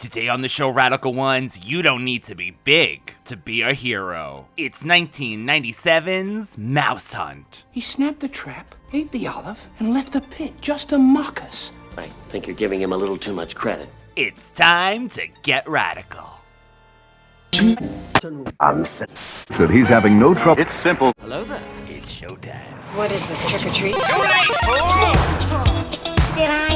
Today on the show, Radical Ones, you don't need to be big to be a hero. It's 1997's Mouse Hunt. He snapped the trap, ate the olive, and left the pit just to mock us. I think you're giving him a little too much credit. It's time to get radical. Said he's having no trouble. It's simple. Hello there. It's showtime. What is this, trick or treat? Did I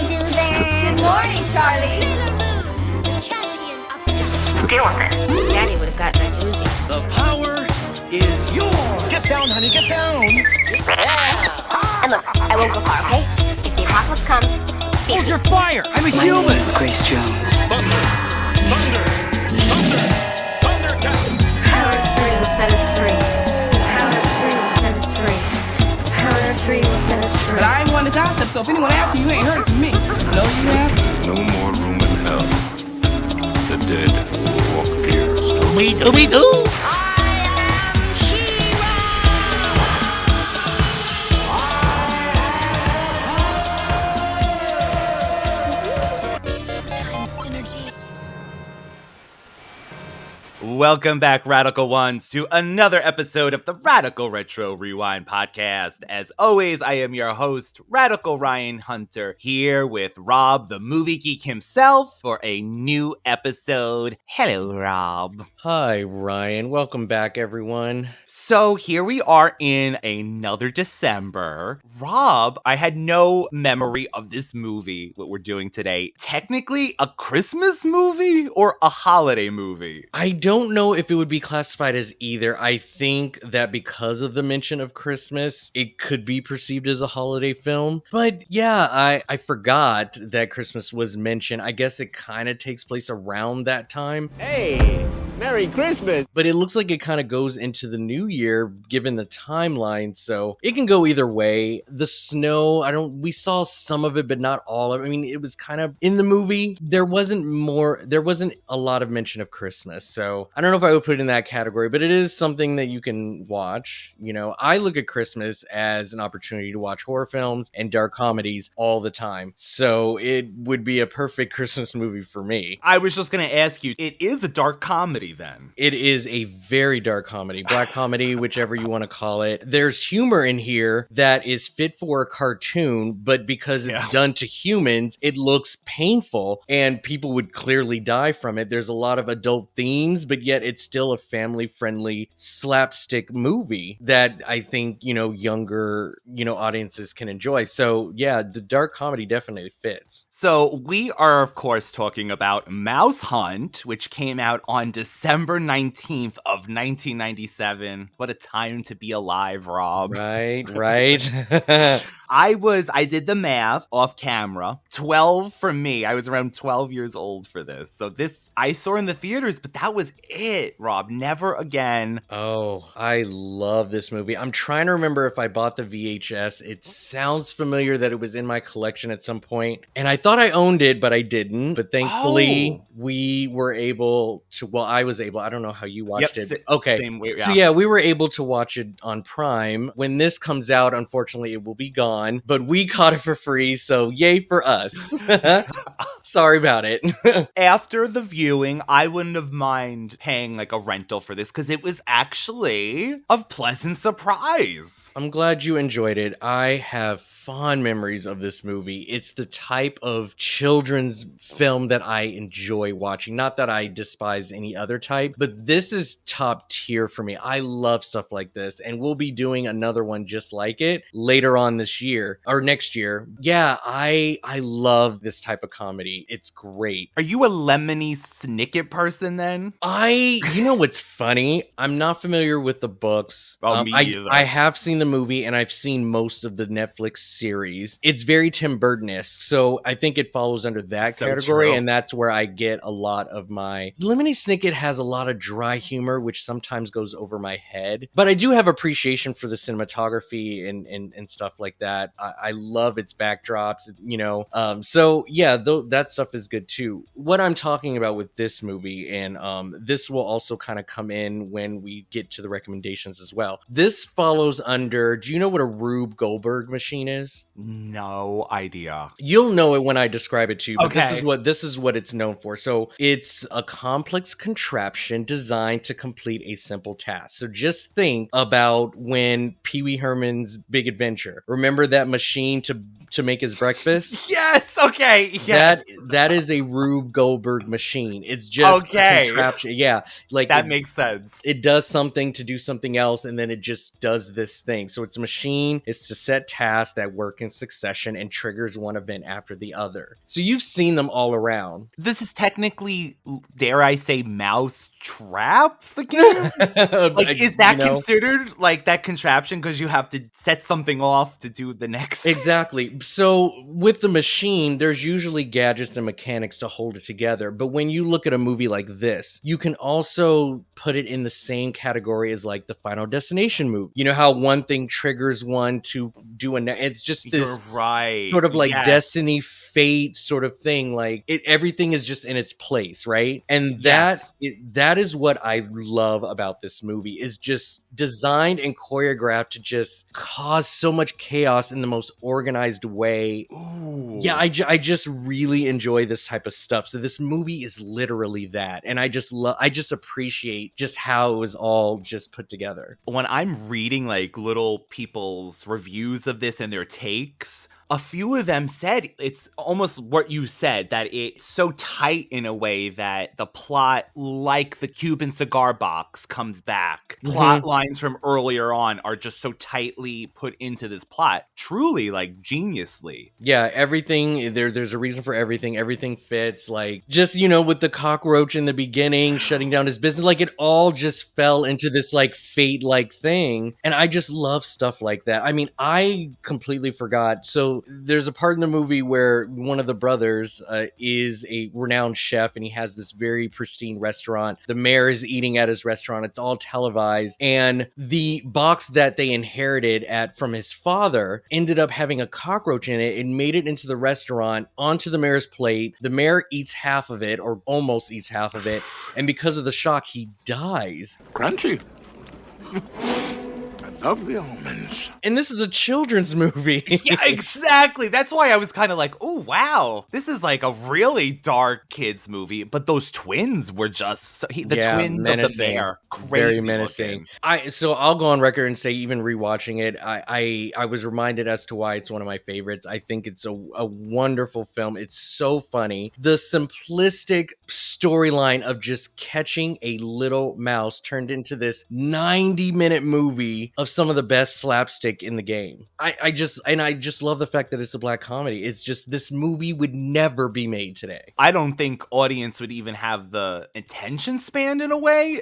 do that? Good morning, Charlie. Sailor Moon, the champion of justice. Deal with it. Daddy would have gotten us Uzis. The power is yours. Get down, honey, get down. And look, I won't go far, okay? If the apocalypse comes, Hold your fire. I'm a human. Grace Jones. Thunder, thunder, thunder, thundercats. Power of 3 will set us free. Power of 3 will set us free. Power of 3 will set us free. But I ain't one to gossip, so if anyone asks you ain't heard it from me. No, you have? No more room in hell. The dead walk here. Dooby-doo. Welcome back, Radical Ones, to another episode of the Radical Retro Rewind podcast. As always, I am your host, Radical Ryan Hunter, here with Rob, the movie geek himself, for a new episode. Hello, Rob. Hi, Ryan. Welcome back, everyone. So here we are in another December. Rob, I had no memory of this movie, what we're doing today. Technically, a Christmas movie or a holiday movie? I don't know if it would be classified as either. I think that because of the mention of Christmas, it could be perceived as a holiday film. But yeah, I forgot that Christmas was mentioned. I guess it kind of takes place around that time. Hey, Merry Christmas. But it looks like it kind of goes into the new year, given the timeline. So it can go either way. The snow, we saw some of it, but not all of it. I mean, it was kind of in the movie. There wasn't a lot of mention of Christmas. So I don't know if I would put it in that category, but it is something that you can watch. You know, I look at Christmas as an opportunity to watch horror films and dark comedies all the time. So it would be a perfect Christmas movie for me. I was just going to ask you, it is a dark comedy then? It is a very dark comedy, black comedy, whichever you want to call it. There's humor in here that is fit for a cartoon, but because it's done to humans, it looks painful and people would clearly die from it. There's a lot of adult themes, but yet it's still a family-friendly slapstick movie that I think, younger, audiences can enjoy. So yeah, the dark comedy definitely fits. So we are, of course, talking about Mouse Hunt, which came out on December 19th of 1997. What a time to be alive, Rob. Right. I did the math off camera. 12 for me. I was around 12 years old for this. So this I saw in the theaters, but that was it, Rob. Never again. Oh, I love this movie. I'm trying to remember if I bought the VHS. It sounds familiar that it was in my collection at some point. And I thought I owned it, but I didn't. But thankfully, we were able to, I was able. I don't know how you watched it. Okay. Same way, So yeah, we were able to watch it on Prime. When this comes out, unfortunately, it will be gone. But we caught it for free, so yay for us. Sorry about it. After the viewing, I wouldn't have mind paying like a rental for this because it was actually a pleasant surprise. I'm glad you enjoyed it. I have fond memories of this movie. It's the type of children's film that I enjoy watching. Not that I despise any other type, but this is top tier for me. I love stuff like this, and we'll be doing another one just like it later on this year or next year. Yeah, I love this type of comedy. It's great. Are you a Lemony Snicket person then? You know what's funny? I'm not familiar with the books. Me either. I have seen the movie and I've seen most of the Netflix series. It's very Tim Burton-esque, so I think it follows under that category, and that's where I get a lot of my... Lemony Snicket has a lot of dry humor, which sometimes goes over my head, but I do have appreciation for the cinematography and stuff like that. I love its backdrops, So yeah, that's that stuff is good too. What I'm talking about with this movie, and this will also kind of come in when we get to the recommendations as well. This follows under, do you know what a Rube Goldberg machine is? No idea. You'll know it when I describe it to you, but Okay. this is what it's known for. So it's a complex contraption designed to complete a simple task. So just think about when Pee-wee Herman's Big Adventure. Remember that machine to make his breakfast? Yes, okay. Yes. That is a Rube Goldberg machine. It's just a contraption. Yeah, like that makes sense. It does something to do something else, and then it just does this thing. So it's a machine. It's to set tasks that work in succession and triggers one event after the other. So you've seen them all around. This is technically, dare I say, mouse trap the game? Like, is that considered like that contraption because you have to set something off to do the next? Exactly. So with the machine, there's usually gadgets and mechanics to hold it together. But when you look at a movie like this, you can also put it in the same category as like the Final Destination movie. You know how one thing triggers one to do it's just this sort of like destiny, fate sort of thing. Like everything is just in its place, right? And that is what I love about this movie, is just designed and choreographed to just cause so much chaos in the most organized way. Ooh. Yeah, I just really enjoy this type of stuff. So this movie is literally that, and I just appreciate just how it was all just put together. When I'm reading like little people's reviews of this and their takes, a few of them said it's almost what you said, that it's so tight in a way that the plot, like the Cuban cigar box, comes back. Plot lines from earlier on are just so tightly put into this plot. Truly, like, geniusly. Yeah, everything, there's a reason for everything. Everything fits. Like, just, with the cockroach in the beginning, shutting down his business, like, it all just fell into this, like, fate-like thing. And I just love stuff like that. I mean, I completely forgot. So there's a part in the movie where one of the brothers is a renowned chef, and he has this very pristine restaurant. The mayor is eating at his restaurant. It's all televised. And the box that they inherited from his father ended up having a cockroach in it and made it into the restaurant onto the mayor's plate. The mayor eats half of it, or almost eats half of it. And because of the shock, he dies. Crunchy. Of the almonds. And this is a children's movie. Yeah, exactly. That's why I was kind of like, oh, wow. This is like a really dark kids movie. But those twins were just, twins menacing. Of the mayor. Crazy very menacing. So I'll go on record and say, even rewatching it, I was reminded as to why it's one of my favorites. I think it's a wonderful film. It's so funny. The simplistic storyline of just catching a little mouse turned into this 90-minute movie of some of the best slapstick in the game. I just love the fact that it's a black comedy. It's just, this movie would never be made today. I don't think audience would even have the attention span in a way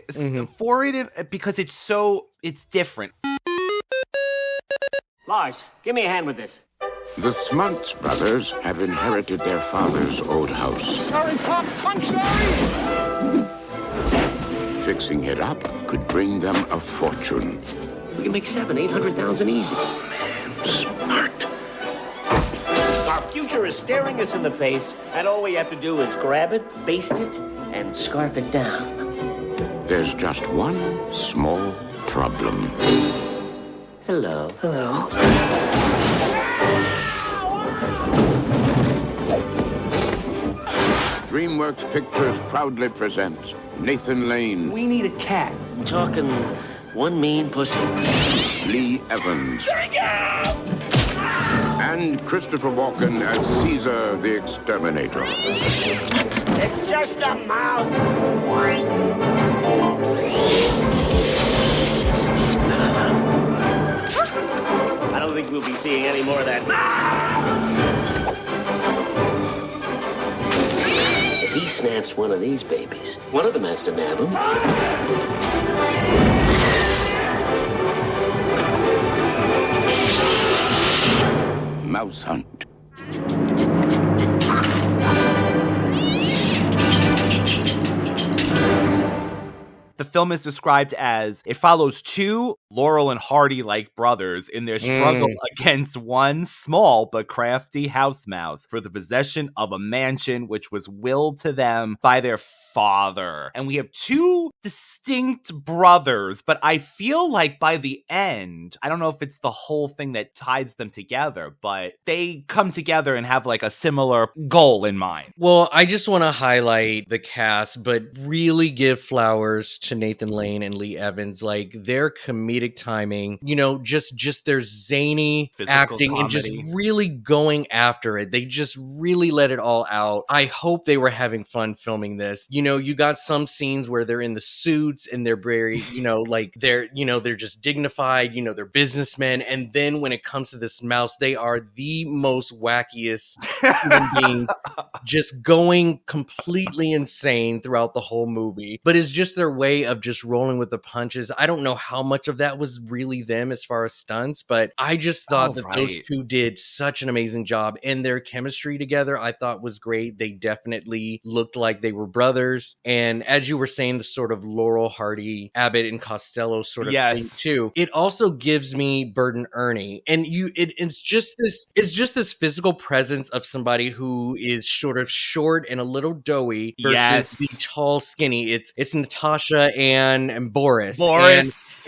for it, because it's different. Lars, give me a hand with this. The Smuntz brothers have inherited their father's old house. Sorry, Pop. I'm sorry. Fixing it up could bring them a fortune. We can make $700,000-800,000 easy. Smart. Our future is staring us in the face, and all we have to do is grab it, baste it, and scarf it down. There's just one small problem. Hello. Hello. DreamWorks Pictures proudly presents Nathan Lane. We need a cat. I'm talking one mean pussy. Lee Evans. And Christopher Walken as Caesar the Exterminator. It's just a mouse. I don't think we'll be seeing any more of that. If he snaps one of these babies, one of them has to nab him. Mouse Hunt. The film is described as it follows two Laurel and Hardy-like brothers in their struggle against one small but crafty house mouse for the possession of a mansion which was willed to them by their father. And we have two distinct brothers, but I feel like by the end, I don't know if it's the whole thing that ties them together, but they come together and have like a similar goal in mind. Well, I just want to highlight the cast, but really give flowers to Nathan Lane and Lee Evans. Like their comedic timing, you know, just their zany Physical acting comedy. and just really going after it. They just really let it all out. I hope they were having fun filming this. You know, you got some scenes where they're in the suits and they're very, you know, like they're just dignified, you know, they're businessmen. And then when it comes to this mouse, they are the most wackiest human being, just going completely insane throughout the whole movie. But it's just their way of just rolling with the punches. I don't know how much of that was really them as far as stunts, but I just thought those two did such an amazing job. And their chemistry together, I thought was great. They definitely looked like they were brothers. And as you were saying, the sort of Laurel Hardy, Abbott and Costello sort of thing too. It also gives me Bert and Ernie. And it's just this physical presence of somebody who is sort of short and a little doughy versus the tall, skinny. It's Natasha and Boris.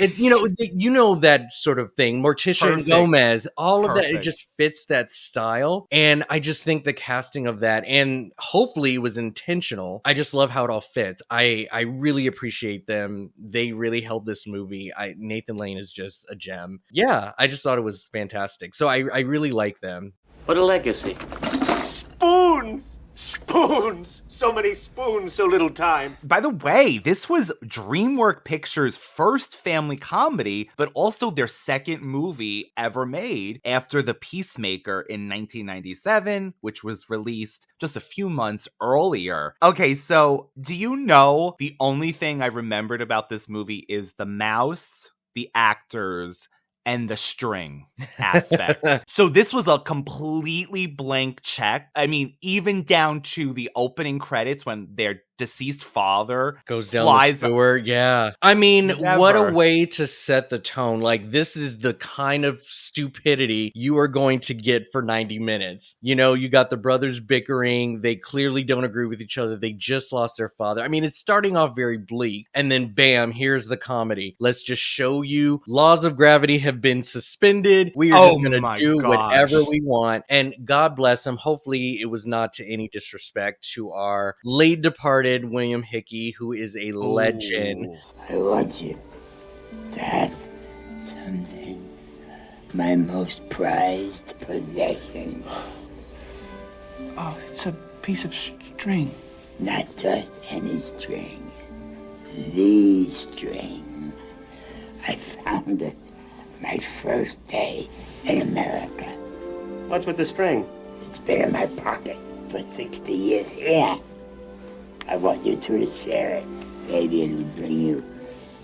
And you know that sort of thing. Morticia and Gomez, all of that, it just fits that style. And I just think the casting of that, and hopefully it was intentional. I just love how it all fits. I really appreciate them. They really held this movie. Nathan Lane is just a gem. Yeah, I just thought it was fantastic. So I really like them. What a legacy. Spoons! Spoons! So many spoons, so little time. By the way, this was DreamWorks Pictures' first family comedy, but also their second movie ever made after The Peacemaker in 1997, which was released just a few months earlier. Okay, so do you know the only thing I remembered about this movie is the mouse, the actors, and the string aspect. So this was a completely blank check. I mean, even down to the opening credits when their deceased father goes down the sewer. Yeah. I mean, what a way to set the tone. Like, this is the kind of stupidity you are going to get for 90 minutes. You know, you got the brothers bickering. They clearly don't agree with each other. They just lost their father. I mean, it's starting off very bleak. And then bam, here's the comedy. Let's just show you laws of gravity have been suspended. We are just going to do whatever we want. And God bless him. Hopefully it was not to any disrespect to our late departed William Hickey, who is a legend. I want you to have something, my most prized possession. Oh, it's a piece of string. Not just any string. The string. I found it my first day in America. What's with the string? It's been in my pocket for 60 years. Yeah. I want you two to share it. Maybe it'll bring you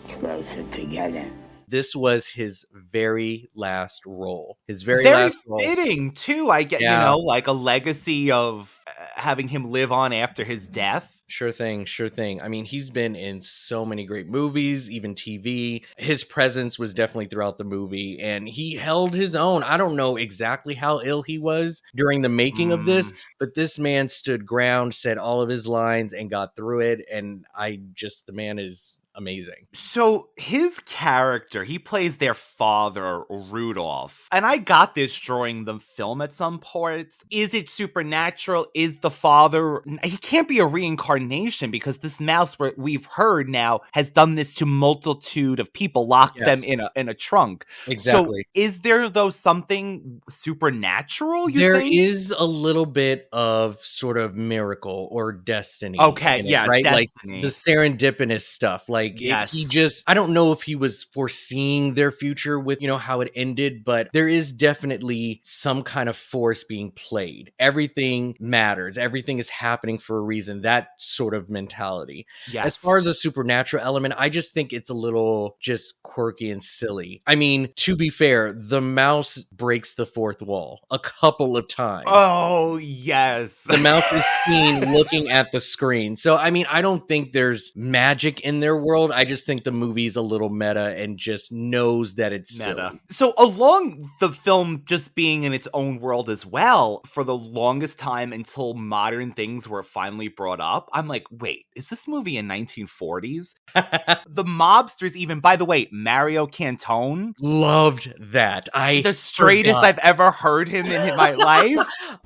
closer together. This was his very last role. His very last role. Very fitting, too. I get, you know, like a legacy of having him live on after his death. Sure thing, sure thing. I mean, he's been in so many great movies, even TV. His presence was definitely throughout the movie, and he held his own. I don't know exactly how ill he was during the making of this, but this man stood ground, said all of his lines, and got through it, and the man is amazing. So his character, he plays their father, Rudolf. And I got this during the film at some points. Is it supernatural? Is the father... He can't be a reincarnation because this mouse, we've heard now, has done this to multitude of people, locked them in a trunk. Exactly. So is there, though, something supernatural, you there think? Is a little bit of sort of miracle or destiny. Okay, yes, right? destiny. Like the serendipitous stuff. Like, I don't know if he was foreseeing their future with, you know, how it ended, but there is definitely some kind of force being played. Everything matters. Everything is happening for a reason. That sort of mentality. Yes. As far as a supernatural element, I just think it's a little just quirky and silly. I mean, to be fair, the mouse breaks the fourth wall a couple of times. Oh, yes. The mouse is seen looking at the screen. So, I mean, I don't think there's magic in their world. I just think the movie's a little meta and just knows that it's meta. silly. So along the film just being in its own world as well, for the longest time until modern things were finally brought up, I'm like, wait, is this movie in 1940s? The mobsters even, by the way, Mario Cantone. Loved that. The straightest I've ever heard him in my life.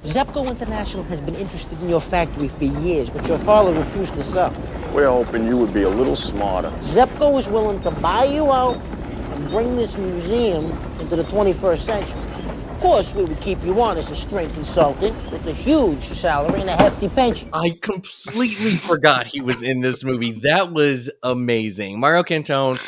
Zepco International has been interested in your factory for years, but your father refused to sell. We're hoping you would be a little smarter. Zepco is willing to buy you out and bring this museum into the 21st century. Of course, we would keep you on as a string consultant with a huge salary and a hefty pension. I completely forgot he was in this movie. That was amazing. Mario Cantone,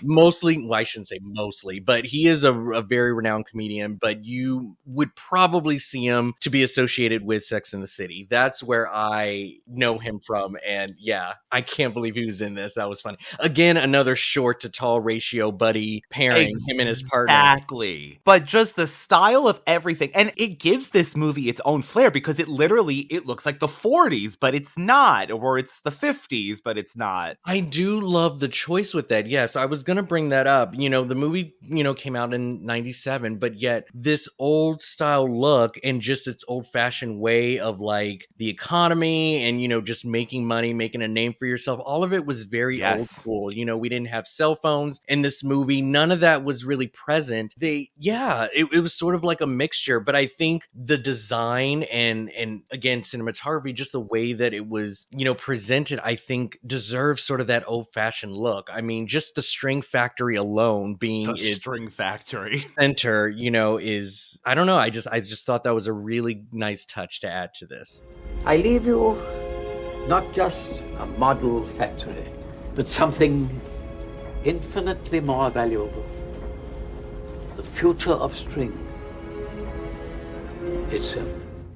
mostly, well, I shouldn't say mostly, but he is a very renowned comedian, but you would probably see him to be associated with Sex and the City. That's where I know him from. And yeah, I can't believe he was in this. That was funny. Again, another short to tall ratio buddy pairing, him and his partner. Exactly. But just the style of everything. And it gives this movie its own flair because it looks like the 40s, but it's not. Or it's the 50s, but it's not. I do love the choice with that. Yes, I was gonna bring that up. You know, the movie, came out in 97, but yet this old style look and just its old fashioned way of like the economy and, just making money, making a name for yourself. All of it was very old school. We didn't have cell phones in this movie. None of that was really present. It was sort of like a mixture, but I think the design and again, cinematography, just the way that it was, presented, I think deserves sort of that old fashioned look. I mean, just the string factory alone being the its string factory center, is, I don't know. I just thought that was a really nice touch to add to this. I leave you not just a model factory, but something infinitely more valuable. The future of string itself.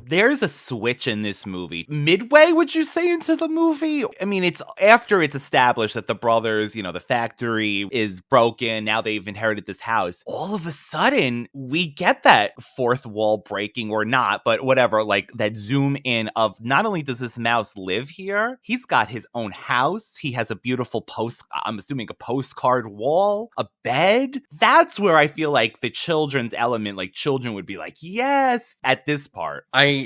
There's a switch in this movie. Midway, would you say, into the movie? I mean, it's after it's established that the brothers, the factory is broken. Now they've inherited this house. All of a sudden, we get that fourth wall breaking or not, but whatever, like that zoom in of not only does this mouse live here, he's got his own house. He has a beautiful I'm assuming a postcard wall, a bed. That's where I feel like the children's element, like children would be like, yes, at this part.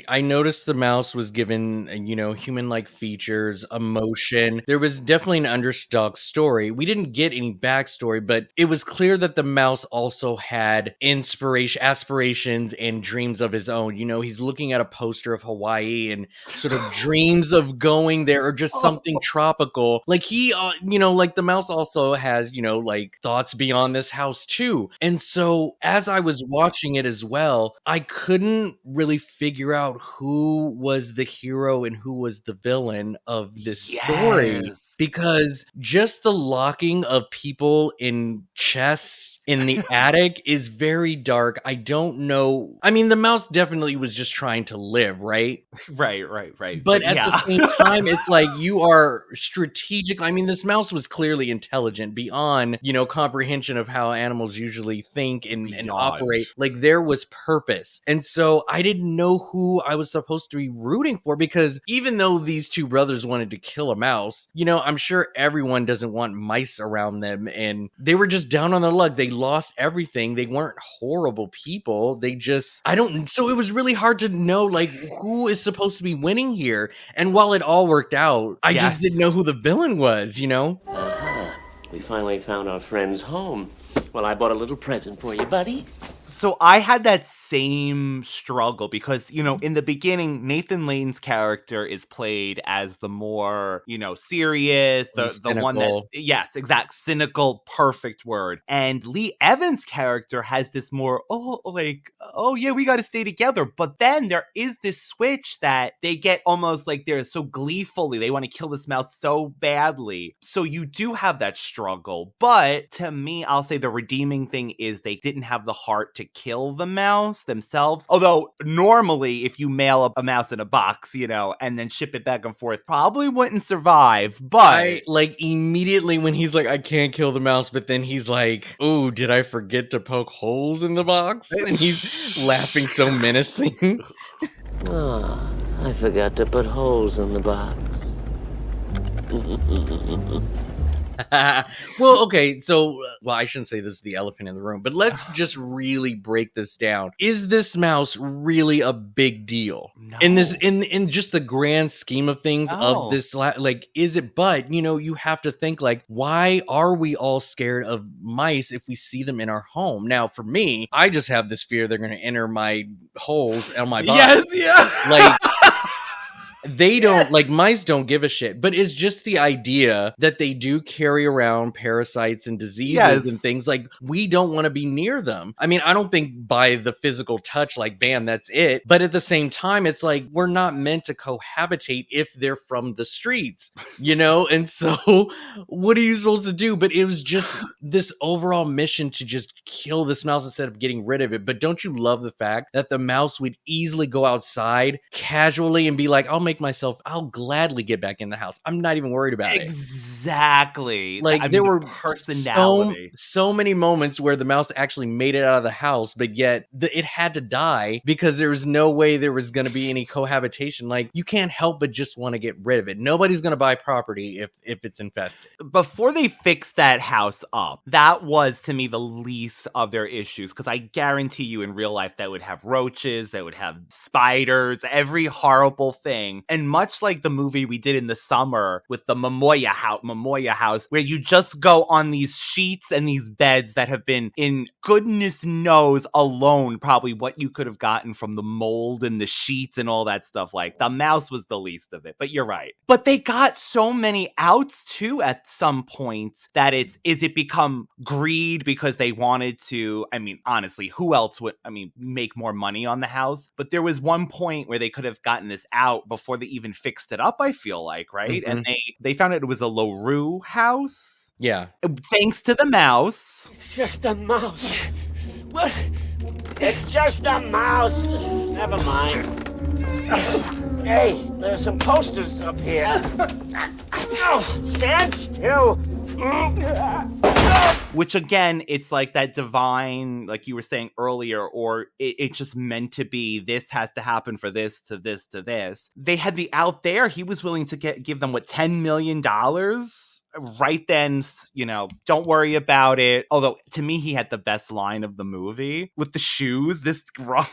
I noticed the mouse was given, human-like features, emotion. There was definitely an underdog story. We didn't get any backstory, but it was clear that the mouse also had aspirations, and dreams of his own. He's looking at a poster of Hawaii and sort of dreams of going there or just something tropical. Like he, like the mouse also has, like thoughts beyond this house too. And so as I was watching it as well, I couldn't really figure out who was the hero and who was the villain of this story, because just the locking of people in chests in the attic is very dark. I don't know. I mean, the mouse definitely was just trying to live, right? Right. But at the same time, it's like you are strategic. I mean, this mouse was clearly intelligent beyond, comprehension of how animals usually think and operate. Like there was purpose. And so I didn't know who I was supposed to be rooting for, because even though these two brothers wanted to kill a mouse, I'm sure everyone doesn't want mice around them. And they were just down on their luck. They lost everything. They weren't horrible people. They just, so it was really hard to know like who is supposed to be winning here. And while it all worked out, I just didn't know who the villain was, We finally found our friend's home. Well, I bought a little present for you, buddy. So I had that same struggle because, in the beginning, Nathan Lane's character is played as the more, serious, the one that, yes, exact, cynical, perfect word. And Lee Evans' character has this more, we got to stay together. But then there is this switch that they get almost like they're so gleefully, they want to kill this mouse so badly. So you do have that struggle. But to me, I'll say the redeeming thing is they didn't have the heart to kill the mouse themselves. Although normally if you mail a mouse in a box, and then ship it back and forth, probably wouldn't survive. But I immediately when he's like, I can't kill the mouse, but then he's like, oh, did I forget to poke holes in the box? And he's laughing so menacing. Oh, I forgot to put holes in the box. Well, okay, so, I shouldn't say this is the elephant in the room, but let's just really break this down. Is this mouse really a big deal? No. In just the grand scheme of things of this, is it? But, you have to think, why are we all scared of mice if we see them in our home? Now, for me, I just have this fear they're going to enter my holes on my body. Yes, yeah. They don't, mice don't give a shit, but it's just the idea that they do carry around parasites and diseases and things. We don't want to be near them. I mean, I don't think by the physical touch, bam, that's it. But at the same time, it's we're not meant to cohabitate if they're from the streets, And so what are you supposed to do? But it was just this overall mission to just kill this mouse instead of getting rid of it. But don't you love the fact that the mouse would easily go outside casually and be like, I'll gladly get back in the house. I'm not even worried about it. Exactly. There were personality. so many moments where the mouse actually made it out of the house, but yet it had to die because there was no way there was going to be any cohabitation. You can't help but just want to get rid of it. Nobody's going to buy property if it's infested. Before they fixed that house up, that was to me the least of their issues, because I guarantee you in real life that would have roaches, that would have spiders, every horrible thing. And much like the movie we did in the summer with the Momoya house, where you just go on these sheets and these beds that have been, in goodness knows alone, probably what you could have gotten from the mold and the sheets and all that stuff. The mouse was the least of it, but you're right. But they got so many outs too at some points that is it become greed because they wanted to, honestly, who else would, make more money on the house? But there was one point where they could have gotten this out before they even fixed it up, I feel like, right? Mm-hmm. And they found out it was a LaRue house. Yeah. Thanks to the mouse. It's just a mouse. What? It's just a mouse. Never mind. Hey, there's some posters up here. Oh, stand still. Which again, it's like that divine, like you were saying earlier, or it's just meant to be, this has to happen for this to this to this. They had the out there. He was willing to give them $10 million right then, don't worry about it. Although to me, he had the best line of the movie with the shoes. This wrong.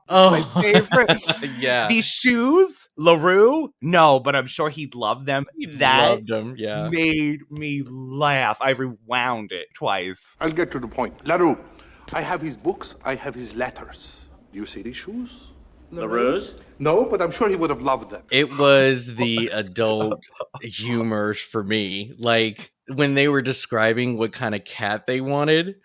Oh, my favorite. Yeah. These shoes, LaRue? No, but I'm sure he'd love them. That loved them, yeah. Made me laugh. I rewound it twice. I'll get to the point. LaRue, I have his books, I have his letters. Do you see these shoes? LaRue's? No, but I'm sure he would have loved them. It was the adult humor for me. When they were describing what kind of cat they wanted.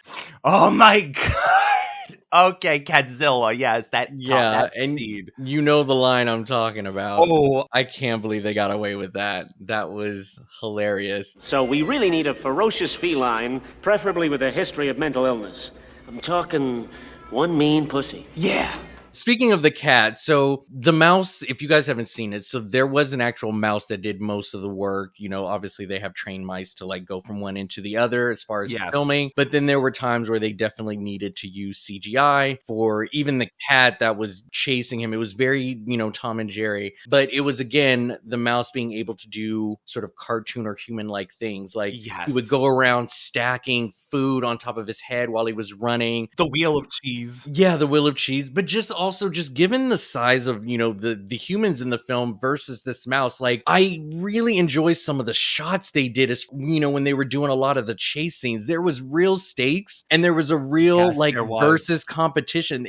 Oh my God. Okay, Catzilla, yes, that and seed. You know the line I'm talking about. Oh, I can't believe they got away with that. That was hilarious. So we really need a ferocious feline, preferably with a history of mental illness. I'm talking one mean pussy. Yeah. Speaking of the cat, so the mouse, if you guys haven't seen it, so there was an actual mouse that did most of the work. Obviously they have trained mice to go from one end to the other as far as filming. But then there were times where they definitely needed to use CGI for even the cat that was chasing him. It was very, Tom and Jerry. But it was, again, the mouse being able to do sort of cartoon or human-like things. He would go around stacking food on top of his head while he was running. The wheel of cheese. Yeah, the wheel of cheese. But also just given the size of, the humans in the film versus this mouse, I really enjoy some of the shots they did as, when they were doing a lot of the chase scenes. There was real stakes and there was a real versus competition.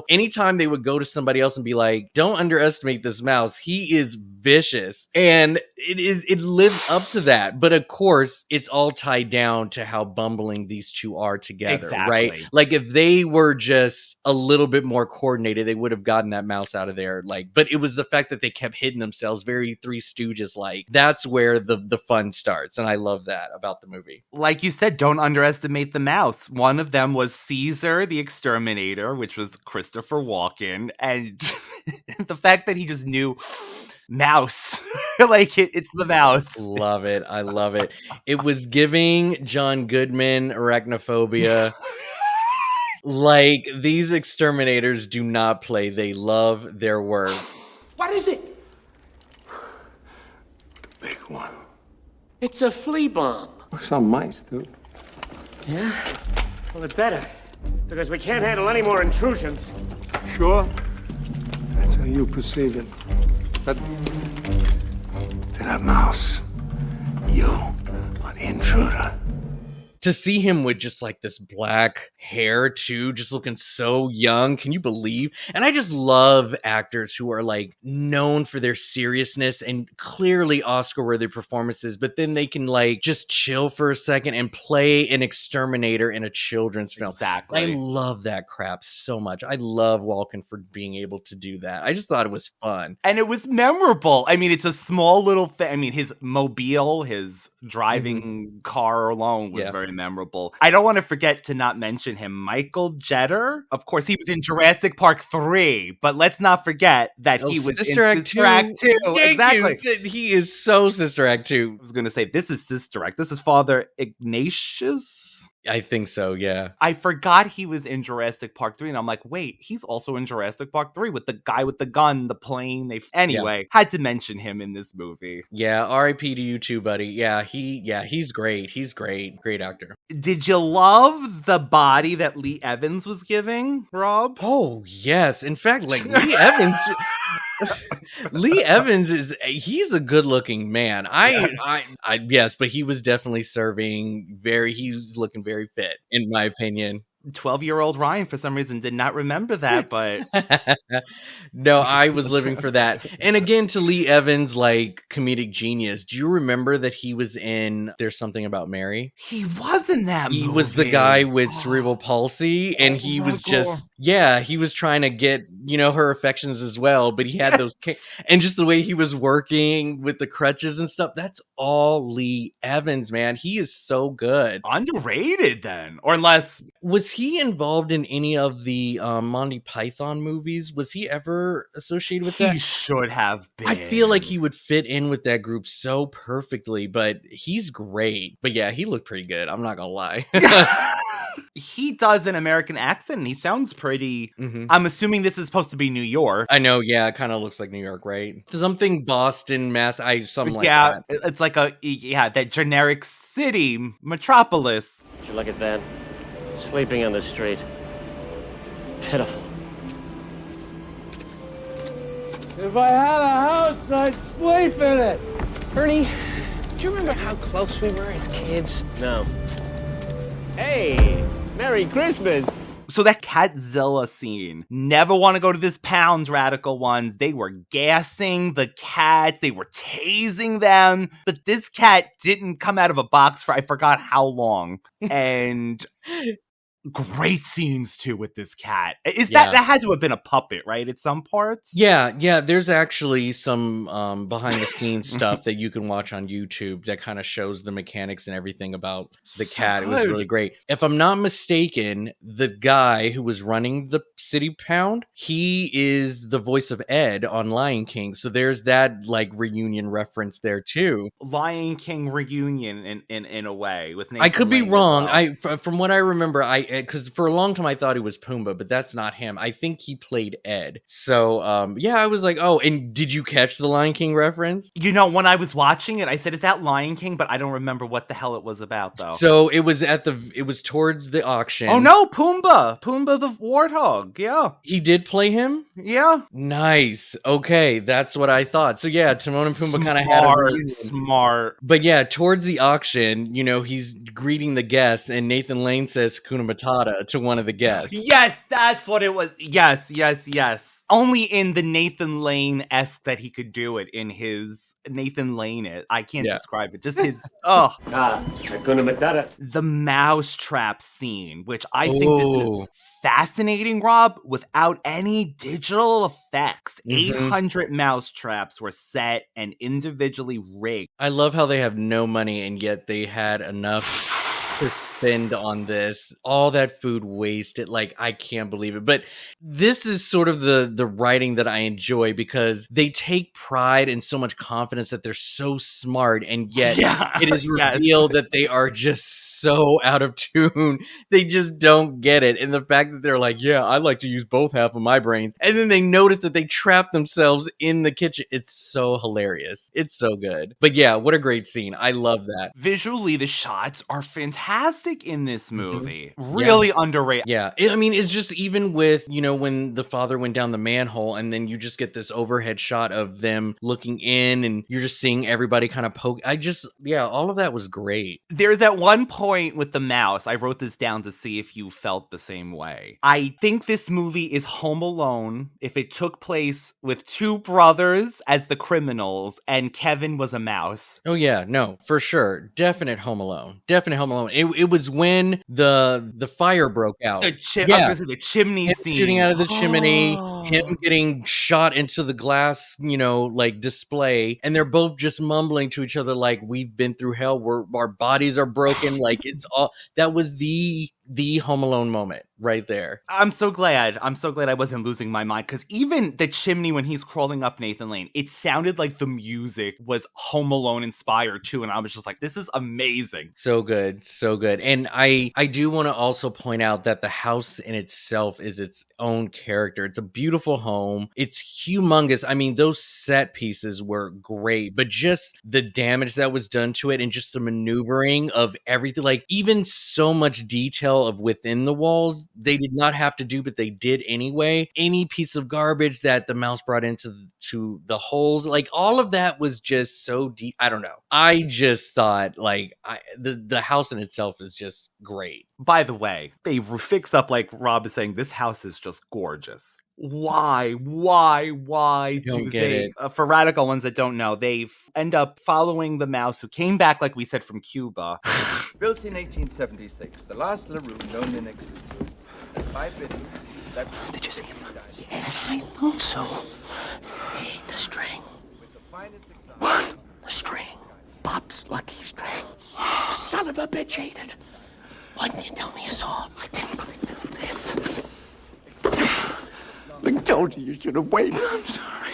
Anytime they would go to somebody else and be like, don't underestimate this mouse. He is vicious. And it lived up to that. But of course, it's all tied down to how bumbling these two are together, right? If they were just a little bit more coordinated, coordinated, they would have gotten that mouse out of there. Like, but it was the fact that they kept hitting themselves, very Three Stooges like. That's where the fun starts, and I love that about the movie. Like you said, don't underestimate the mouse. One of them was Caesar the Exterminator, which was Christopher Walken, and the fact that he just knew mouse. Like it's the mouse. Love it. I love it. It was giving John Goodman arachnophobia. Like, these exterminators do not play. They love their work. What is it? Big one. It's a flea bomb. Works on mice, dude. Yeah? Well, it better. Because we can't handle any more intrusions. Sure? That's how you perceive it. But to that mouse, you are the intruder. To see him with just like this black hair too, just looking so young. Can you believe? And I just love actors who are like known for their seriousness and clearly Oscar-worthy performances, but then they can like just chill for a second and play an exterminator in a children's film. Exactly. I love that crap so much. I love Walken for being able to do that. I just thought it was fun. And it was memorable. I mean, it's a small little thing. I mean, his mobile, his driving car alone was very memorable. I don't want to forget to not mention him. Michael Jeter. Of course, he was in Jurassic Park 3, but let's not forget that he was Sister in Act Sister Act 2. Exactly. He is so Sister Act 2. I was going to say, this is Sister Act. This is Father Ignatius. I think so, yeah. I forgot he was in Jurassic Park 3, and I'm like, wait, he's also in Jurassic Park 3 with the guy with the gun, the plane. Anyway, had to mention him in this movie. Yeah, R.I.P. to you too, buddy. Yeah, he's great. He's great. Great actor. Did you love the body that Lee Evans was giving, Rob? Oh, yes. In fact, like Lee Evans... Lee Evans he's a good looking man. Yes, but he was definitely serving he was looking very fit, in my opinion. 12-year-old Ryan, for some reason, did not remember that, but... No, I was living for that. And again, to Lee Evans, like, comedic genius, do you remember that he was in There's Something About Mary? He was in that movie. He was the guy with cerebral palsy, and he was just... Yeah, he was trying to get, her affections as well, but he had those... And just the way he was working with the crutches and stuff, that's all Lee Evans, man. He is so good. Underrated, then. Or unless... Was he involved in any of the Monty Python movies? Was he ever associated with that? He should have been. I feel like he would fit in with that group so perfectly, but he's great. But yeah, he looked pretty good. I'm not gonna lie. He does an American accent, and he sounds pretty... I'm assuming this is supposed to be New York. I know, yeah, it kind of looks like New York, right? Something Boston, something like that. Yeah, it's like that generic city, metropolis. Would you look at that? Sleeping on the street. Pitiful. If I had a house, I'd sleep in it. Ernie, do you remember how close we were as kids? No. Hey, Merry Christmas. So that Catzilla scene, never want to go to this pound, radical ones. They were gassing the cats. They were tasing them. But this cat didn't come out of a box for I forgot how long. And... great scenes too with this cat. That had to have been a puppet, right? At some parts. Yeah. There's actually some behind the scenes stuff that you can watch on YouTube that kind of shows the mechanics and everything about the cat. It was really great. If I'm not mistaken, the guy who was running the city pound, he is the voice of Ed on Lion King. So there's that like reunion reference there too. Lion King reunion in a way with Nathan I could be Lane wrong. well. From what I remember, because for a long time I thought he was Pumbaa, but that's not him. I think he played Ed. So I was like, oh, and did you catch the Lion King reference? When I was watching it, I said, is that Lion King? But I don't remember what the hell it was about, though. So it was towards the auction. Oh no, Pumbaa the warthog. Yeah, he did play him. Yeah, nice. Okay, that's what I thought. So yeah, Timon and Pumbaa kind of had a smart. But yeah, towards the auction, he's greeting the guests, and Nathan Lane says Hakuna frittata to one of the guests. Yes, that's what it was. Yes. Only in the Nathan Lane-esque that he could do it in his Nathan Lane it. I can't describe it. Just his the mousetrap scene, which I think this is fascinating, Rob, without any digital effects. 800 mousetraps were set and individually rigged. I love how they have no money and yet they had enough to spend on this. All that food wasted. Like, I can't believe it. But this is sort of the writing that I enjoy because they take pride and so much confidence that they're so smart, and yet it is revealed that they are just so out of tune. They just don't get it. And the fact that they're like, yeah, I like to use both half of my brains. And then they notice that they trap themselves in the kitchen. It's so hilarious. It's so good. But yeah, what a great scene. I love that. Visually, the shots are fantastic in this movie. Really underrated. Yeah. I mean, it's just even with, when the father went down the manhole and then you just get this overhead shot of them looking in and you're just seeing everybody kind of poke. All of that was great. There's at one point with the mouse, I wrote this down to see if you felt the same way. I think this movie is Home Alone if it took place with two brothers as the criminals and Kevin was a mouse. Oh yeah, no, for sure. Definite Home Alone. It was when the fire broke out. The chimney him scene. Shooting out of the chimney, him getting shot into the glass, display, and they're both just mumbling to each other like, we've been through hell, our bodies are broken, like it's all, that was the Home Alone moment right there. I'm so glad I wasn't losing my mind, because even the chimney when he's crawling up Nathan Lane, it sounded like the music was Home Alone inspired too, and I was just like, this is amazing. So good. And I do want to also point out that the house in itself is its own character. It's a beautiful home. It's humongous. I mean, those set pieces were great, but just the damage that was done to it and just the maneuvering of everything, like even so much detail of within the walls, they did not have to do, but they did anyway. Any piece of garbage that the mouse brought into the holes, like all of that was just so deep. I don't know. I just thought the house in itself is just great. By the way, they fix up, like Rob is saying, this house is just gorgeous. Why do they, for radical ones that don't know, they end up following the mouse who came back, like we said, from Cuba. Built in 1876, the last LaRue known in existence. Did you see him? Yes, I thought so. Hey, the string. What? The string. Pop's lucky string. The son of a bitch ate it. Why didn't you tell me you saw him? I didn't believe this. I told you should have waited. I'm sorry.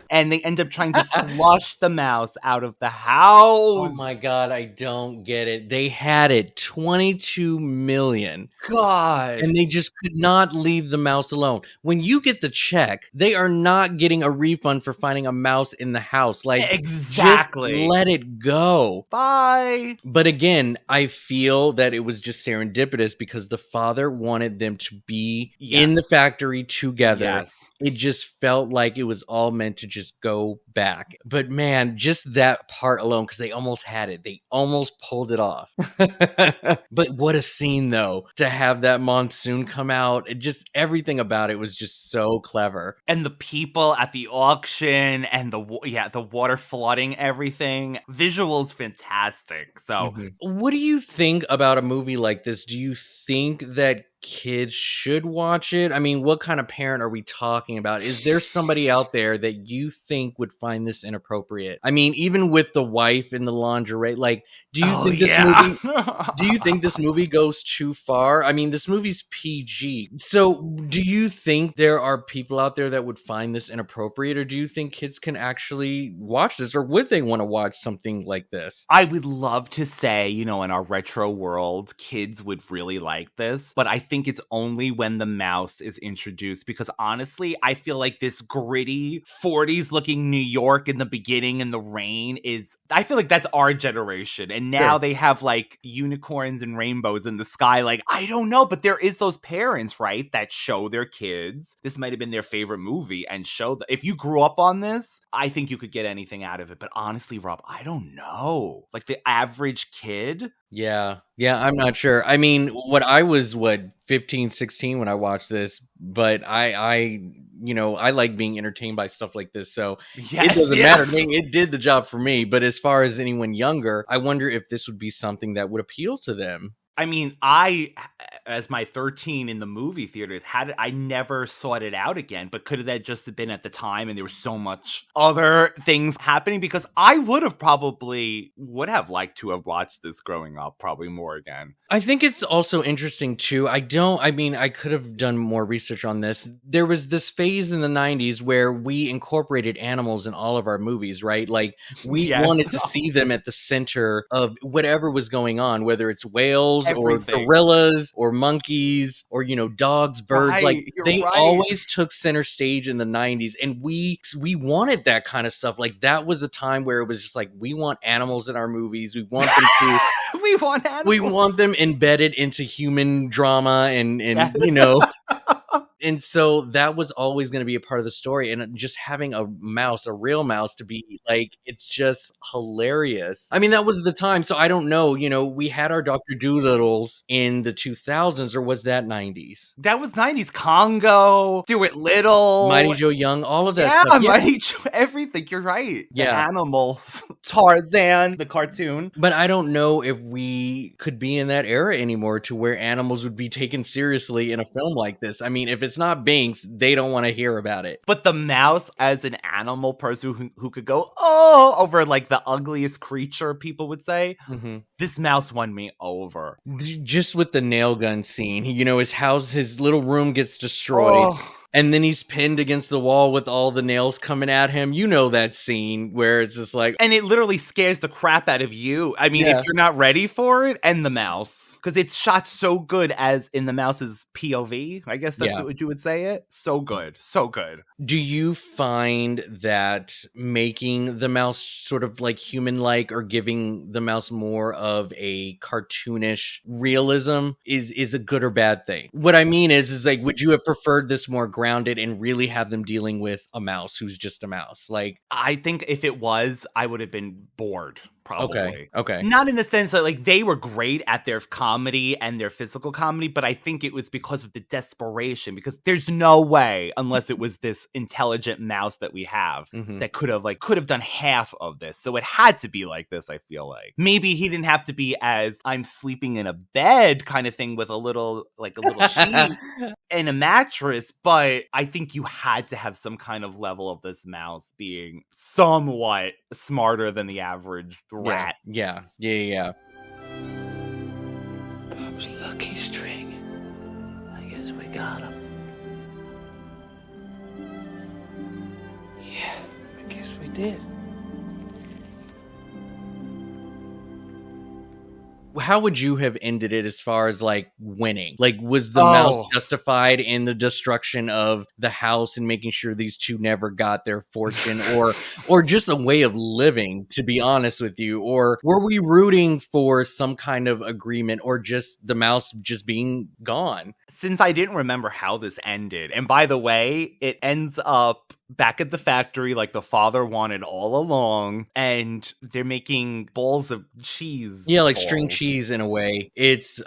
And they end up trying to flush the mouse out of the house. Oh my God, I don't get it. They had it, 22 million. God. And they just could not leave the mouse alone. When you get the check, they are not getting a refund for finding a mouse in the house. Like, exactly. Just let it go. Bye. But again, I feel that it was just serendipitous because the father wanted them to be in the factory together. Yes. It just felt like it was all meant to just go back. But man, just that part alone, because they almost had it. They almost pulled it off. But what a scene, though, to have that monsoon come out. It just, everything about it was just so clever. And the people at the auction and the water flooding everything. Visuals fantastic. So what do you think about a movie like this? Do you think that kids should watch it? I mean, what kind of parent are we talking about? Is there somebody out there that you think would find this inappropriate? I mean, even with the wife in the lingerie, like, do you think this movie do you think this movie goes too far? I mean, this movie's PG. So do you think there are people out there that would find this inappropriate, or do you think kids can actually watch this, or would they want to watch something like this? I would love to say, in our retro world, kids would really like this, but I think it's only when the mouse is introduced, because honestly, I feel like this gritty 40s looking New York in the beginning and the rain I feel like that's our generation. And now they have like unicorns and rainbows in the sky. Like, I don't know, but there is those parents, right, that show their kids. This might have been their favorite movie and show that if you grew up on this, I think you could get anything out of it. But honestly, Rob, I don't know. Like the average kid, Yeah. Yeah, I'm not sure. I mean, I was 15, 16 when I watched this, but I like being entertained by stuff like this, so it doesn't matter to me. It did the job for me, but as far as anyone younger, I wonder if this would be something that would appeal to them. I mean, I, as my 13 in the movie theaters, I never sought it out again, but could that just have been at the time and there was so much other things happening? Because I would have liked to have watched this growing up probably more again. I think it's also interesting too. I could have done more research on this. There was this phase in the 90s where we incorporated animals in all of our movies, right? Like we wanted to see them at the center of whatever was going on, whether it's whales or gorillas or monkeys or, dogs, birds. Like they always took center stage in the 90s. And we wanted that kind of stuff. Like that was the time where it was just like, we want animals in our movies. We want them to we want them embedded into human drama and and so that was always going to be a part of the story. And just having a real mouse to be like, it's just hilarious. I mean, that was the time. So I don't know, we had our Dr. Doolittles in the 2000s, or was that 90s? That was 90s. Congo, Stuart Little, Mighty Joe Young, all of that stuff. Mighty Joe, everything. You're right. Yeah. The animals. Tarzan, the cartoon. But I don't know if we could be in that era anymore to where animals would be taken seriously in a film like this. I mean, if it's not Binks, they don't want to hear about it. But the mouse as an animal person who could go, oh, over like the ugliest creature, people would say, this mouse won me over. Just with the nail gun scene, his little room gets destroyed. Oh. And then he's pinned against the wall with all the nails coming at him. You know that scene where it's just like... And it literally scares the crap out of you. I mean, if you're not ready for it, and the mouse. Because it's shot so good as in the mouse's POV. I guess that's what you would say it. So good. So good. Do you find that making the mouse sort of like human-like or giving the mouse more of a cartoonish realism is a good or bad thing? What I mean is like, would you have preferred this more grounded and really have them dealing with a mouse who's just a mouse? Like, I think if it was, I would have been bored. Probably. Okay. Not in the sense that like they were great at their comedy and their physical comedy, but I think it was because of the desperation, because there's no way, unless it was this intelligent mouse that we have, that could have done half of this. So it had to be like this, I feel like. Maybe he didn't have to be as I'm sleeping in a bed kind of thing with a little sheet and a mattress, but I think you had to have some kind of level of this mouse being somewhat smarter than the average rat. Yeah. Bob's lucky string. I guess we got him. Yeah, I guess we did. How would you have ended it as far as like winning? Like, was the mouse justified in the destruction of the house and making sure these two never got their fortune, or just a way of living, to be honest with you? Or were we rooting for some kind of agreement, or just the mouse just being gone? Since I didn't remember how this ended, and by the way, it ends up back at the factory like the father wanted all along, and they're making balls of cheese. Yeah, like string cheese in a way. It's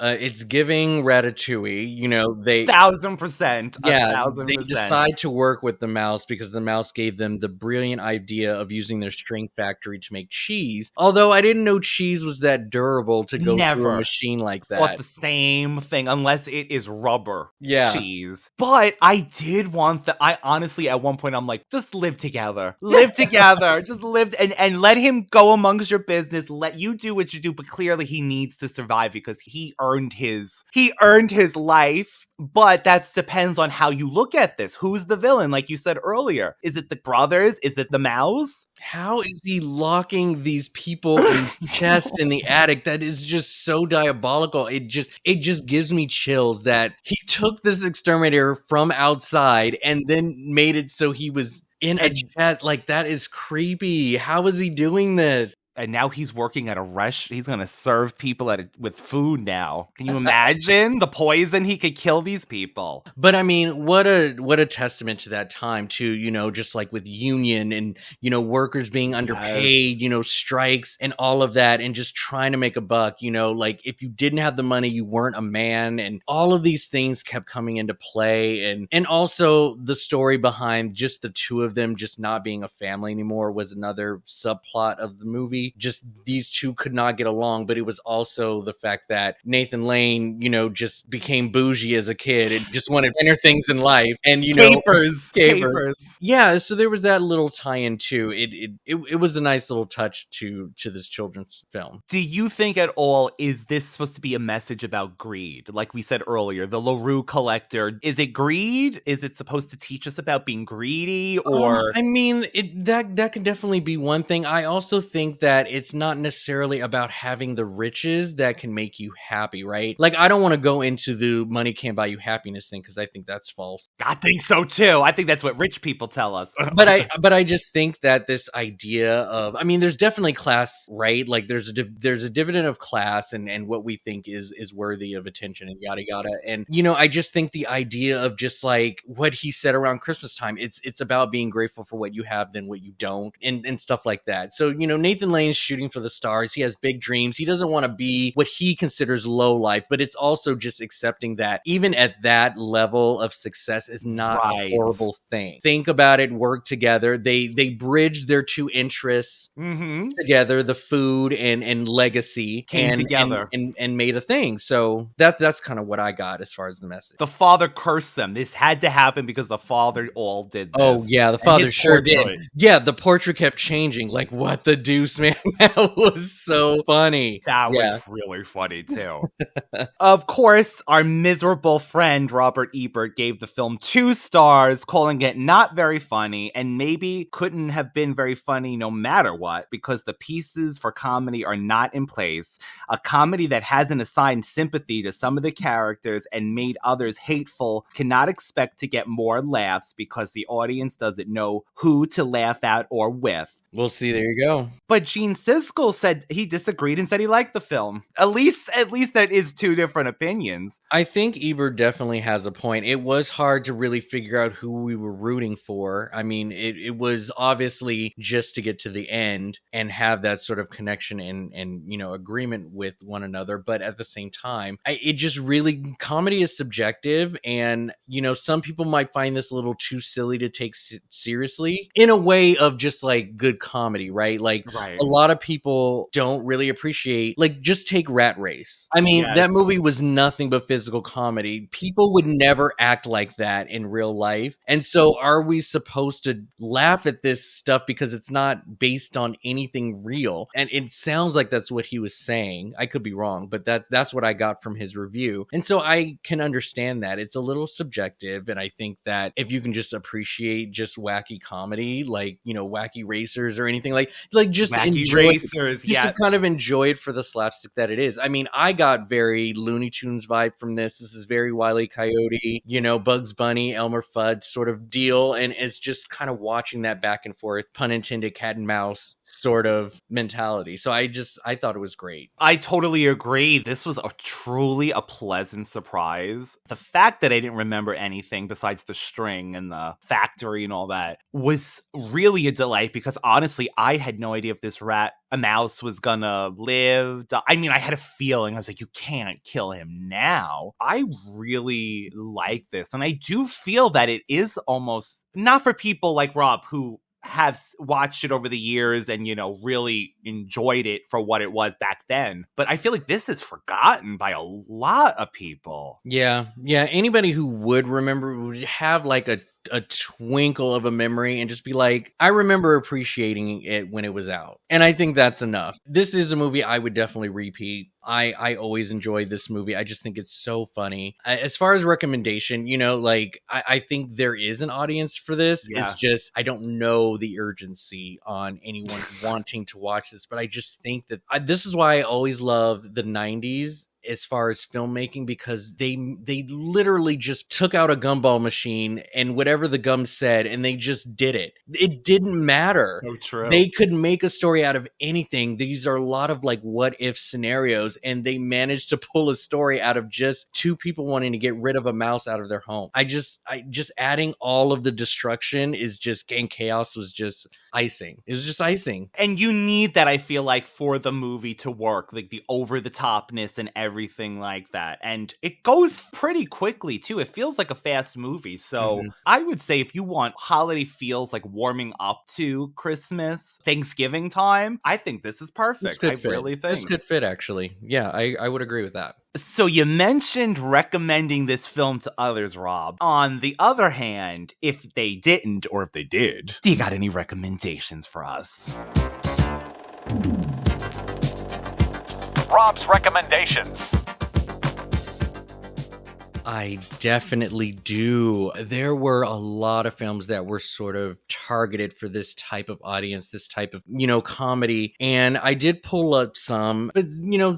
giving Ratatouille. They 1,000%. Yeah, they decide to work with the mouse because the mouse gave them the brilliant idea of using their string factory to make cheese. Although I didn't know cheese was that durable to go through a machine like that. But the same thing, unless it is rubber cheese. But I did want I honestly, at one point, I'm like, just live together. Just live and let him go amongst your business. Let you do what you do. But clearly he needs to survive because he earned his life. But that depends on how you look at this. Who's the villain? Like you said earlier, is it the brothers? Is it the mouse? How is he locking these people in chests in the attic? That is just so diabolical. It just gives me chills that he took this exterminator from outside and then made it so he was in a chest. Like, that is creepy. How is he doing this? And now he's working at a restaurant. He's going to serve people with food now. Can you imagine the poison he could kill these people? But I mean, what a testament to that time too, you know, just like with union and, you know, workers being underpaid, you know, strikes and all of that and just trying to make a buck, you know, like if you didn't have the money, you weren't a man, and all of these things kept coming into play. And also the story behind just the two of them just not being a family anymore was another subplot of the movie. Just these two could not get along, but it was also the fact that Nathan Lane, you know, just became bougie as a kid and just wanted better things in life. And, you know, capers. Yeah, so there was that little tie-in too. It was a nice little touch to this children's film. Do you think at all, is this supposed to be a message about greed? Like we said earlier, the LaRue collector, is it greed? Is it supposed to teach us about being greedy? Or I mean, that could definitely be one thing. I also think that it's not necessarily about having the riches that can make you happy, right? Like, I don't want to go into the money can't buy you happiness thing because I think that's false. I think so too. I think that's what rich people tell us. but I just think that this idea of, I mean, there's definitely class, right? Like there's a dividend of class and what we think is worthy of attention and yada yada. And you know, I just think the idea of just like what he said around Christmas time, it's about being grateful for what you have than what you don't and stuff like that. So, you know, Nathan Lane's shooting for the stars. He has big dreams. He doesn't want to be what he considers low life, but it's also just accepting that even at that level of success is not a horrible thing. Think about it, work together. They bridged their two interests together, the food and legacy came together and made a thing. So that's kind of what I got as far as the message. The father cursed them. This had to happen because the father all did this. Oh yeah, the father sure did. Yeah, the portrait kept changing. Like, what the deuce, man? That was so funny. That was really funny too. Of course, our miserable friend Robert Ebert gave the film 2 stars, calling it not very funny, and maybe couldn't have been very funny no matter what, because the pieces for comedy are not in place. A comedy that hasn't assigned sympathy to some of the characters and made others hateful cannot expect to get more laughs because the audience doesn't know who to laugh at or with. We'll see. There you go. But Gene Siskel said he disagreed and said he liked the film. At least that is 2 different opinions. I think Ebert definitely has a point. It was hard to really figure out who we were rooting for. I mean, it was obviously just to get to the end and have that sort of connection and you know, agreement with one another. But at the same time, it just really, comedy is subjective, and you know, some people might find this a little too silly to take seriously in a way of just like good comedy, right? Like a lot of people don't really appreciate, like, just take Rat Race. I mean, that movie was nothing but physical comedy. People would never act like that in real life. And so are we supposed to laugh at this stuff because it's not based on anything real? And it sounds like that's what he was saying. I could be wrong, but that's what I got from his review. And so I can understand that. It's a little subjective, and I think that if you can just appreciate just wacky comedy, like, you know, Wacky Racers or anything like just Wacky enjoy Racers, just to kind of enjoy it for the slapstick that it is. I mean, I got very Looney Tunes vibe from this. This is very Wile E. Coyote, you know, Bugs Bunny, Elmer Fudd sort of deal, and it's just kind of watching that back and forth, pun intended, cat and mouse sort of mentality. So I thought it was great. I totally agree. This was truly a pleasant surprise. The fact that I didn't remember anything besides the string and the factory and all that was really a delight, because honestly, I had no idea if this mouse was gonna live. I mean, I had a feeling. I was like, you can't kill him now. I really like this, and I do feel that it is almost not for people like Rob who have watched it over the years and, you know, really enjoyed it for what it was back then. But I feel like this is forgotten by a lot of people. Yeah. Anybody who would remember would have like a twinkle of a memory and just be like, I remember appreciating it when it was out. And I think that's enough. This is a movie I would definitely repeat. I always enjoyed this movie. I just think it's so funny. As far as recommendation, you know, like, I think there is an audience for this. Yeah. It's just, I don't know the urgency on anyone wanting to watch this, but I just think that this is why I always love the 90s as far as filmmaking, because they literally just took out a gumball machine and whatever the gum said, and they just did it. It didn't matter. So true. They could make a story out of anything. These are a lot of like what if scenarios, and they managed to pull a story out of just two people wanting to get rid of a mouse out of their home. I just adding all of the destruction is just, and chaos was just icing. It was just icing. And you need that, I feel like, for the movie to work, like the over the topness and everything like that. And it goes pretty quickly too. It feels like a fast movie. So I would say if you want holiday feels like warming up to Christmas, Thanksgiving time, I think this is perfect. Really think this could fit, actually. Yeah, I would agree with that. So you mentioned recommending this film to others, Rob. On the other hand, if they didn't, or if they did, do you got any recommendations for us? Rob's recommendations. I definitely do. There were a lot of films that were sort of targeted for this type of audience, this type of, comedy. And I did pull up some, but,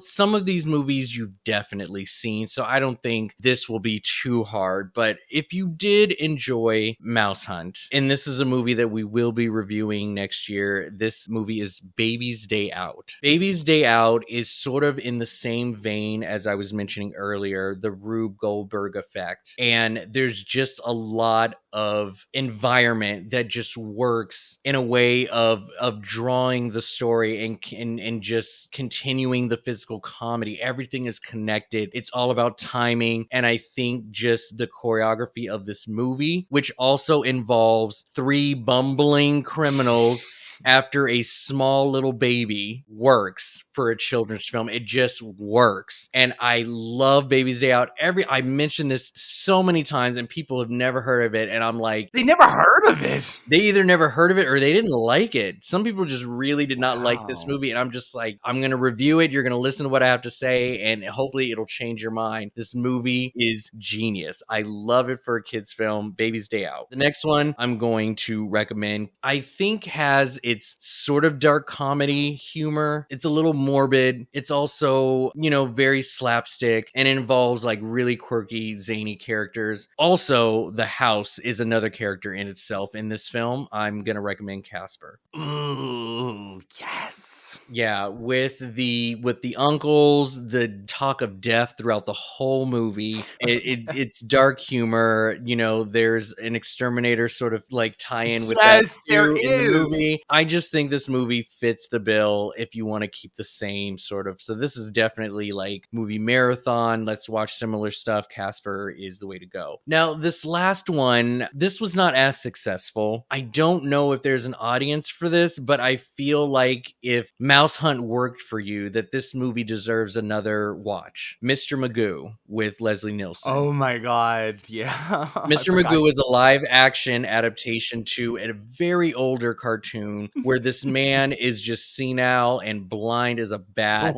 some of these movies you've definitely seen. So I don't think this will be too hard. But if you did enjoy Mouse Hunt, and this is a movie that we will be reviewing next year, this movie is Baby's Day Out. Baby's Day Out is sort of in the same vein as I was mentioning earlier, the Rube Goldberg effect, and there's just a lot of environment that just works in a way of drawing the story and just continuing the physical comedy. Everything is connected. It's all about timing, and I think just the choreography of this movie, which also involves three bumbling criminals after a small little baby, works for a children's film. It just works. And I love Baby's Day Out. I mentioned this so many times and people have never heard of it. And I'm like, they never heard of it. They either never heard of it or they didn't like it. Some people just really did not like this movie. And I'm just like, I'm going to review it. You're going to listen to what I have to say and hopefully it'll change your mind. This movie is genius. I love it for a kid's film, Baby's Day Out. The next one I'm going to recommend, I think has its sort of dark comedy humor. It's a little morbid. It's also, very slapstick and involves like really quirky, zany characters. Also, the house is another character in itself in this film. I'm going to recommend Casper. Ooh, yes. Yeah, with the uncles, the talk of death throughout the whole movie. It's dark humor. There's an exterminator sort of like tie-in with that there in is. The movie. I just think this movie fits the bill if you want to keep the same sort of. So this is definitely like movie marathon. Let's watch similar stuff. Casper is the way to go. Now, this last one, this was not as successful. I don't know if there's an audience for this, but I feel like if Mouse Hunt worked for you, that this movie deserves another watch. Mr. Magoo with Leslie Nielsen. Oh my God, yeah. Mr. Magoo is a live action adaptation to a very older cartoon where this man is just senile and blind as a bat,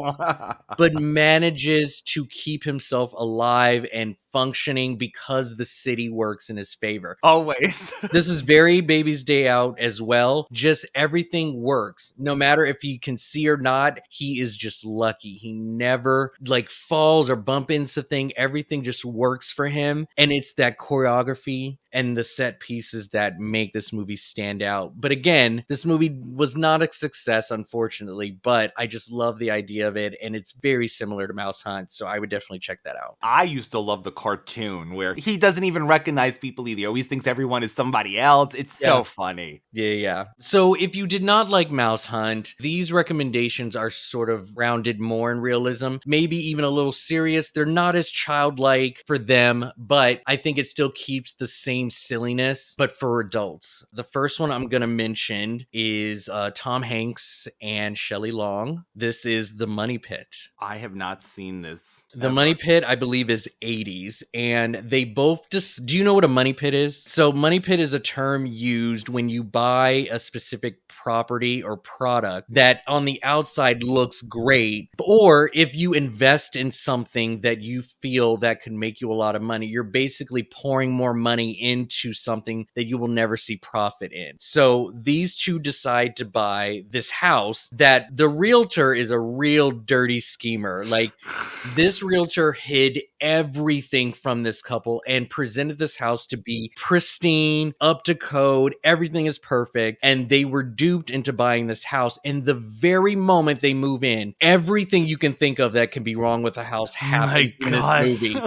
but manages to keep himself alive and functioning because the city works in his favor. Always. This is very Baby's Day Out as well. Just everything works. No matter if he can see or not, he is just lucky. He never like falls or bump into thing. Everything just works for him. And it's that choreography and the set pieces that make this movie stand out. But again, this movie was not a success, unfortunately, but I just love the idea of it. And it's very similar to Mouse Hunt. So I would definitely check that out. I used to love the cartoon where he doesn't even recognize people either. He always thinks everyone is somebody else. It's so funny. Yeah. So if you did not like Mouse Hunt, these recommendations are sort of rounded more in realism, maybe even a little serious. They're not as childlike for them, but I think it still keeps the same silliness, but for adults. The first one I'm going to mention is Tom Hanks and Shelley Long. This is The Money Pit. I have not seen this. The Money Pit, I believe, is 80s, and they both just... Do you know what a money pit is? So money pit is a term used when you buy a specific property or product that on the outside looks great, or if you invest in something that you feel that could make you a lot of money, you're basically pouring more money into something that you will never see profit in. So these two decide to buy this house that the realtor is a real dirty schemer. Like, this realtor hid everything from this couple and presented this house to be pristine, up to code, everything is perfect, and they were duped into buying this house. And the very moment they move in, everything you can think of that can be wrong with a house happens in this movie.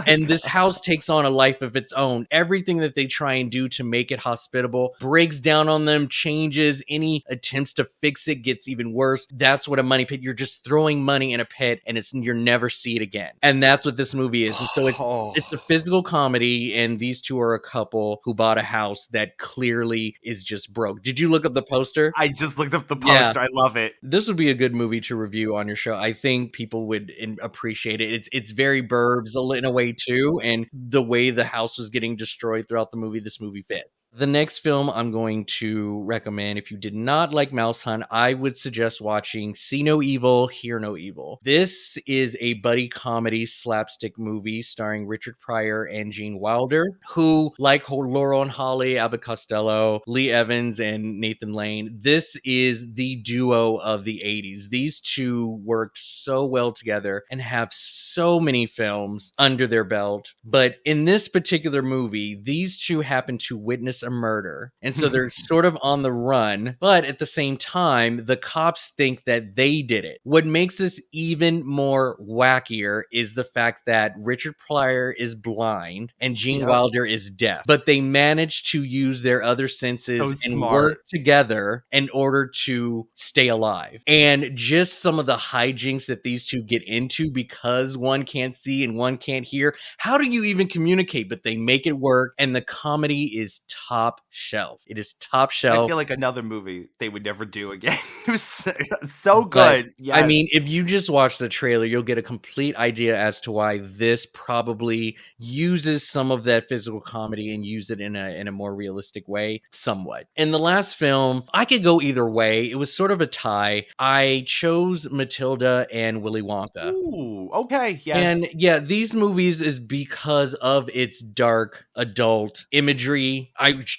And this house takes on a life of its own. Everything that they try and do to make it hospitable breaks down on them, changes. Any attempts to fix it gets even worse. That's what a money pit, you're just throwing money in a pit and you'll never see it again. And that's what this movie is. And so it's a physical comedy, and these two are a couple who bought a house that clearly is just broke. Did you look up the poster? I just looked up the poster. Yeah. I love it. This would be a good movie to review on your show. I think people would appreciate it. It's very Burbs in a way too, and the way the house was getting destroyed throughout the movie, this movie fits. The next film I'm going to recommend, if you did not like Mouse Hunt, I would suggest watching See No Evil, Hear No Evil. This is a buddy comedy slapstick movie starring Richard Pryor and Gene Wilder, who, like Laurel and Holly, Abbott Costello, Lee Evans, and Nathan Lane, this is the duo of the 80s. These two worked so well together and have so many films under their belt. But in this particular movie, these two happen to witness a murder. And so they're sort of on the run. But at the same time, the cops think that they did it. What makes this even more wackier is the fact that Richard Pryor is blind and Gene Wilder is deaf. But they manage to use their other senses and work together in order to stay alive. And just some of the hijinks that these two get into because one can't see and one can't hear. How do you even communicate? But they make it work, and the comedy is top shelf. It is top shelf. I feel like another movie they would never do again. It was so good. Yes. I mean, if you just watch the trailer, you'll get a complete idea as to why this probably uses some of that physical comedy and use it in a more realistic way, somewhat. In the last film, I could go either way. It was sort of a tie. I chose Matilda and Willy Wonka. Ooh, okay, yes. And yeah, these movies is because of its dark adult imagery.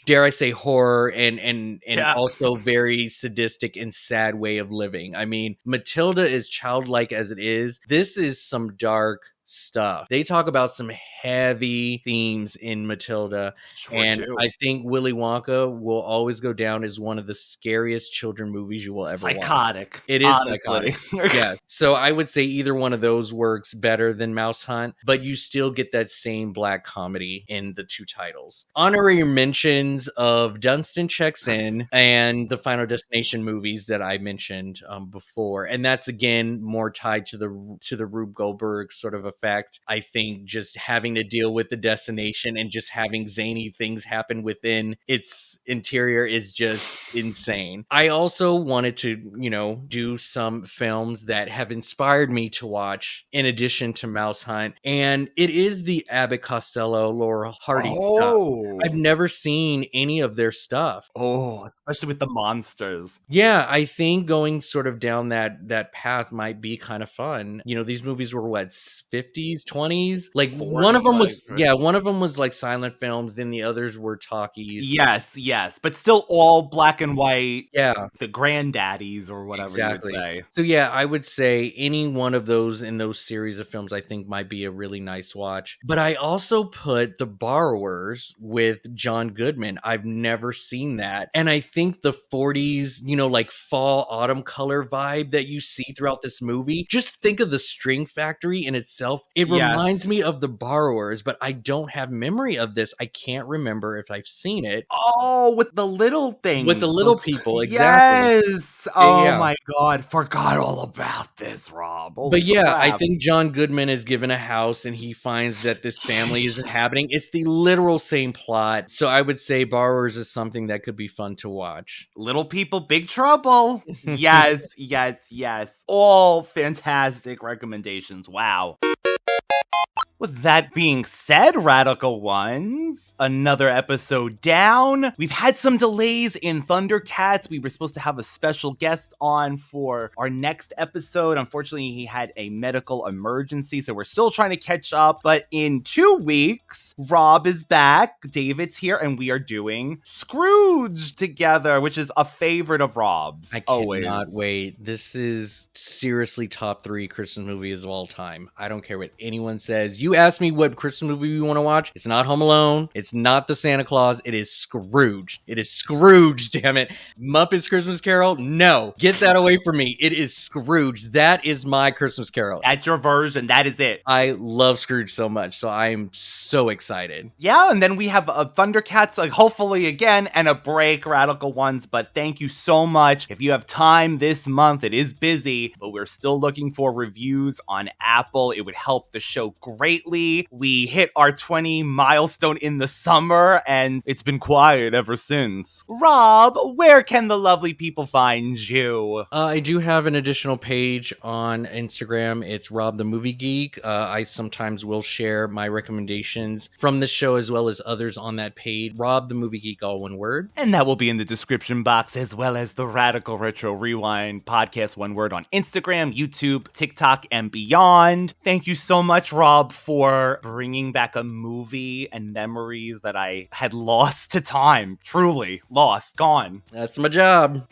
Dare I say horror and also very sadistic and sad way of living. I mean, Matilda is childlike as it is. This is some dark stuff. They talk about some heavy themes in Matilda, I think Willy Wonka will always go down as one of the scariest children movies you will ever watch. Psychotic. It is psychotic. Yes. So I would say either one of those works better than Mouse Hunt, but you still get that same black comedy in the two titles. Honorary mentions of Dunstan Checks In and the Final Destination movies that I mentioned before, and that's again more tied to the Rube Goldberg sort of effect. I think just having to deal with the destination and just having zany things happen within its interior is just insane. I also wanted to, do some films that have inspired me to watch in addition to Mouse Hunt, and it is the Abbott Costello, Laurel Hardy stuff. I've never seen any of their stuff. Oh, especially with the monsters. Yeah, I think going sort of down that path might be kind of fun. These movies were what, 50s, 20s? Like one of them was like silent films, then the others were talkies. Yes, but still all black and white. Yeah. The granddaddies or whatever you would say. So yeah, I would say any one of those in those series of films I think might be a really nice watch. But I also put The Borrowers with John Goodman. I've never seen that. And I think the 40s, like fall autumn color vibe that you see throughout this movie, just think of the string factory in itself. It reminds me of The Borrowers, but I don't have memory of this. I can't remember if I've seen it. Oh, with the little things. With the little people, exactly. Yes. Oh my God. Forgot all about this, Rob. But I think John Goodman is given a house and he finds that this family is inhabiting. It's the literal same plot. So I would say Borrowers is something that could be fun to watch. Little People, Big Trouble. Yes. All fantastic recommendations. Wow. With that being said, Radical Ones, another episode down. We've had some delays in Thundercats. We were supposed to have a special guest on for our next episode. Unfortunately, he had a medical emergency, so we're still trying to catch up. But in 2 weeks, Rob is back, David's here, and we are doing Scrooge together, which is a favorite of Rob's. I cannot wait. This is seriously top 3 Christmas movies of all time. I don't care what anyone says. You ask me what Christmas movie you want to watch. It's not Home Alone. It's not The Santa Claus. It is Scrooge. It is Scrooge, damn it. Muppets Christmas Carol? No. Get that away from me. It is Scrooge. That is my Christmas Carol. That's your version. That is it. I love Scrooge so much, so I'm so excited. Yeah, and then we have a Thundercats, like hopefully again, and a break, Radical Ones. But thank you so much. If you have time this month, it is busy, but we're still looking for reviews on Apple. It would help the show greatly. We hit our 20 milestone in the summer, and it's been quiet ever since. Rob, where can the lovely people find you? I do have an additional page on Instagram. It's Rob the Movie Geek. I sometimes will share my recommendations from the show as well as others on that page. Rob the Movie Geek, all one word. And that will be in the description box, as well as the Radical Retro Rewind podcast, one word, on Instagram, YouTube, TikTok, and beyond. Thank you so much, Rob, for bringing back a movie and memories that I had lost to time. Truly lost, gone. That's my job.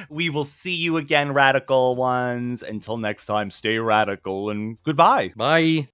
We will see you again, Radical Ones. Until next time, stay radical and goodbye. Bye.